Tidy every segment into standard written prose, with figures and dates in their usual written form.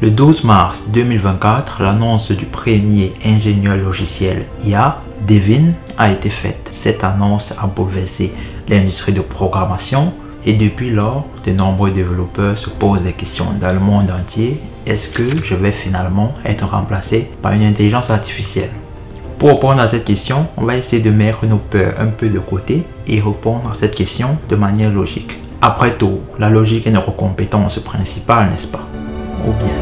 Le 12 mars 2024, l'annonce du premier ingénieur logiciel IA, Devin, a été faite. Cette annonce a bouleversé l'industrie de programmation et depuis lors, de nombreux développeurs se posent des questions dans le monde entier. Est-ce que je vais finalement être remplacé par une intelligence artificielle? Pour répondre à cette question, on va essayer de mettre nos peurs un peu de côté et répondre à cette question de manière logique. Après tout, la logique est notre compétence principale, n'est-ce pas? Ou bien?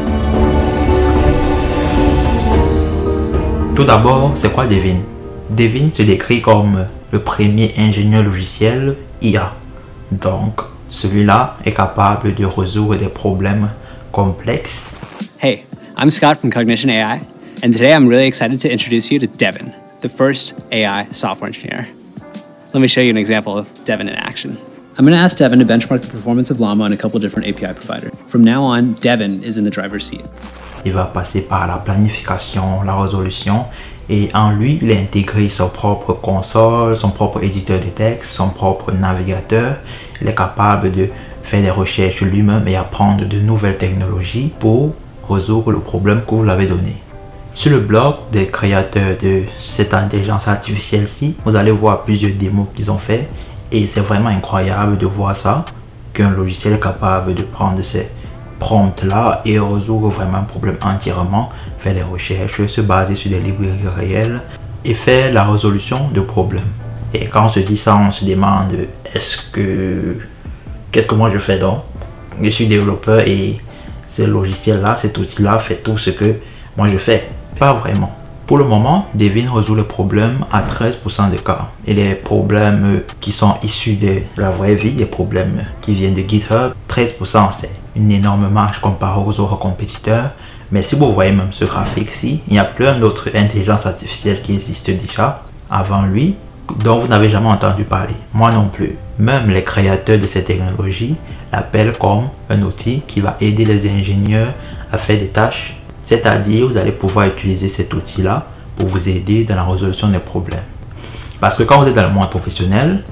Tout d'abord, c'est quoi Devin? Devin se décrit comme le premier ingénieur logiciel IA. Donc, celui-là est capable de résoudre des problèmes complexes. Hey, I'm Scott from Cognition AI, and today I'm really excited to introduce you to Devin, the first AI software engineer. Let me show you an example of Devin in action. I'm going to ask Devin to benchmark the performance of Llama on a couple different API providers. From now on, Devin is in the driver's seat. Il va passer par la planification, la résolution, et en lui, il a intégré son propre console, son propre éditeur de texte, son propre navigateur. Il est capable de faire des recherches lui-même et apprendre de nouvelles technologies pour résoudre le problème que vous l'avez donné. Sur le blog des créateurs de cette intelligence artificielle-ci, vous allez voir plusieurs démos qu'ils ont fait et c'est vraiment incroyable de voir ça, qu'un logiciel est capable de prendre ces prompts-là et résoudre vraiment un problème entièrement, faire des recherches, se baser sur des librairies réelles et faire la résolution de problèmes. Et quand on se dit ça, on se demande qu'est-ce que moi je fais donc? Je suis développeur et ce logiciel-là, cet outil-là fait tout ce que moi je fais. Pas vraiment. Pour le moment, Devin résout le problème à 13% des cas. Et les problèmes qui sont issus de la vraie vie, les problèmes qui viennent de GitHub, 13% c'est une énorme marge comparée aux autres compétiteurs. Mais si vous voyez même ce graphique-ci, il y a plein d'autres intelligences artificielles qui existent déjà avant lui, dont vous n'avez jamais entendu parler. Moi non plus. Même les créateurs de cette technologie l'appellent comme un outil qui va aider les ingénieurs à faire des tâches. C'est-à-dire, vous allez pouvoir utiliser cet outil-là pour vous aider dans la résolution des problèmes. Parce que quand vous êtes dans le monde professionnel,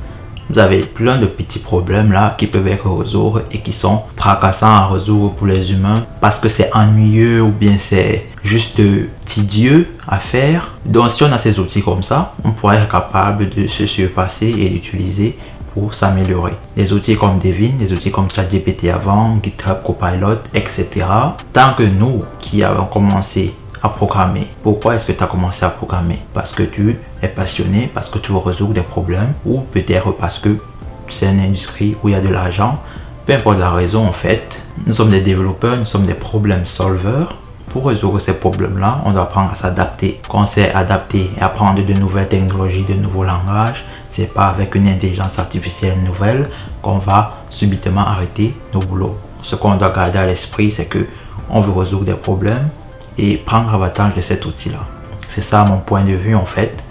vous avez plein de petits problèmes là qui peuvent être résolus et qui sont tracassants à résoudre pour les humains parce que c'est ennuyeux ou bien c'est juste tedieux à faire. Donc si on a ces outils comme ça, on pourrait être capable de se surpasser et d'utiliser pour s'améliorer. Des outils comme Devin, des outils comme ChatGPT avant, GitHub Copilot, etc. Tant que nous qui avons commencé à programmer. Pourquoi est-ce que tu as commencé à programmer? Parce que tu es passionné, parce que tu veux résoudre des problèmes ou peut-être parce que c'est une industrie où il y a de l'argent. Peu importe la raison en fait, nous sommes des développeurs, nous sommes des problème solvers. Pour résoudre ces problèmes-là, on doit apprendre à s'adapter. Quand on s'est adapté et apprendre de nouvelles technologies, de nouveaux langages, c'est pas avec une intelligence artificielle nouvelle qu'on va subitement arrêter nos boulots. Ce qu'on doit garder à l'esprit, c'est que on veut résoudre des problèmes et prendre avantage de cet outil-là. C'est ça mon point de vue en fait.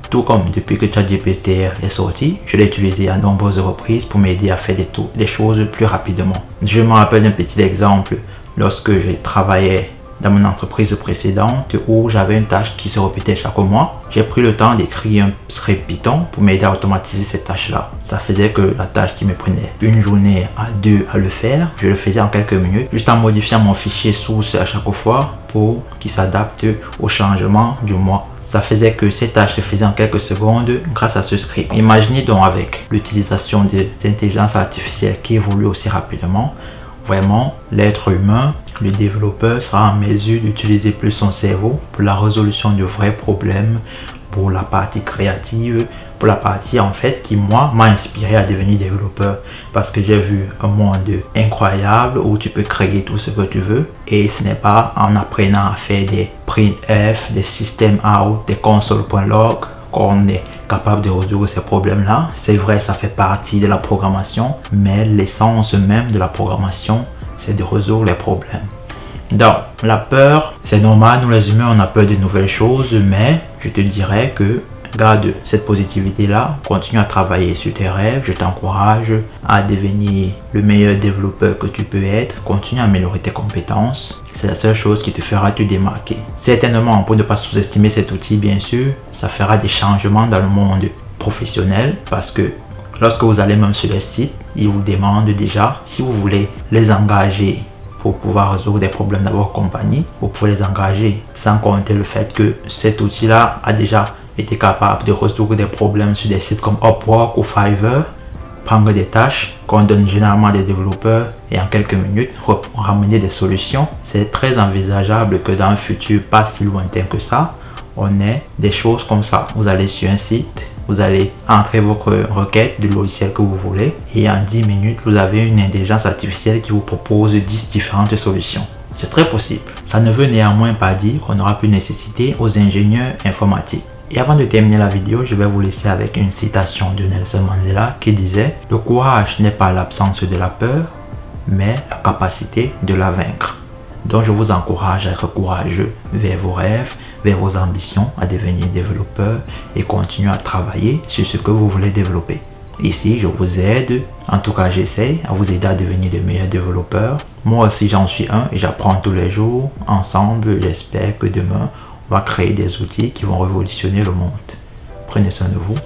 Tout comme depuis que ChatGPT est sorti, je l'ai utilisé à nombreuses reprises pour m'aider à faire des choses plus rapidement. Je me rappelle d'un petit exemple lorsque je travaillais dans mon entreprise précédente où j'avais une tâche qui se répétait chaque mois. J'ai pris le temps d'écrire un script Python pour m'aider à automatiser cette tâche-là. Ça faisait que la tâche qui me prenait une journée à deux à le faire, je le faisais en quelques minutes, juste en modifiant mon fichier source à chaque fois pour qu'il s'adapte au changement du mois. Ça faisait que ces tâches se faisaient en quelques secondes grâce à ce script. Imaginez donc avec l'utilisation des intelligences artificielles qui évoluent aussi rapidement, vraiment l'être humain, le développeur sera en mesure d'utiliser plus son cerveau pour la résolution de vrais problèmes, pour la partie créative, pour la partie en fait qui moi m'a inspiré à devenir développeur parce que j'ai vu un monde incroyable où tu peux créer tout ce que tu veux et ce n'est pas en apprenant à faire des printf, des system out, des console.log qu'on est capable de résoudre ces problèmes-là. C'est vrai, ça fait partie de la programmation, mais l'essence même de la programmation, c'est de résoudre les problèmes. Donc, la peur, c'est normal, nous les humains, on a peur de nouvelles choses, mais je te dirais que garde cette positivité-là, continue à travailler sur tes rêves, je t'encourage à devenir le meilleur développeur que tu peux être, continue à améliorer tes compétences, c'est la seule chose qui te fera te démarquer. Certainement, pour ne pas sous-estimer cet outil, bien sûr, ça fera des changements dans le monde professionnel parce que lorsque vous allez même sur les sites, ils vous demandent déjà si vous voulez les engager pour pouvoir résoudre des problèmes dans votre compagnie, vous pouvez les engager, sans compter le fait que cet outil-là a déjà été capable de résoudre des problèmes sur des sites comme Upwork ou Fiverr, prendre des tâches qu'on donne généralement à des développeurs et en quelques minutes ramener des solutions. C'est très envisageable que dans un futur pas si lointain que ça, on ait des choses comme ça. Vous allez sur un site, vous allez entrer votre requête du logiciel que vous voulez et en 10 minutes, vous avez une intelligence artificielle qui vous propose 10 différentes solutions. C'est très possible. Ça ne veut néanmoins pas dire qu'on n'aura plus nécessité aux ingénieurs informatiques. Et avant de terminer la vidéo, je vais vous laisser avec une citation de Nelson Mandela qui disait « Le courage n'est pas l'absence de la peur, mais la capacité de la vaincre ». Donc je vous encourage à être courageux vers vos rêves, vers vos ambitions, à devenir développeur et continuer à travailler sur ce que vous voulez développer. Ici, je vous aide, en tout cas j'essaie à vous aider à devenir de meilleurs développeurs. Moi aussi j'en suis un et j'apprends tous les jours. Ensemble, j'espère que demain, on va créer des outils qui vont révolutionner le monde. Prenez soin de vous.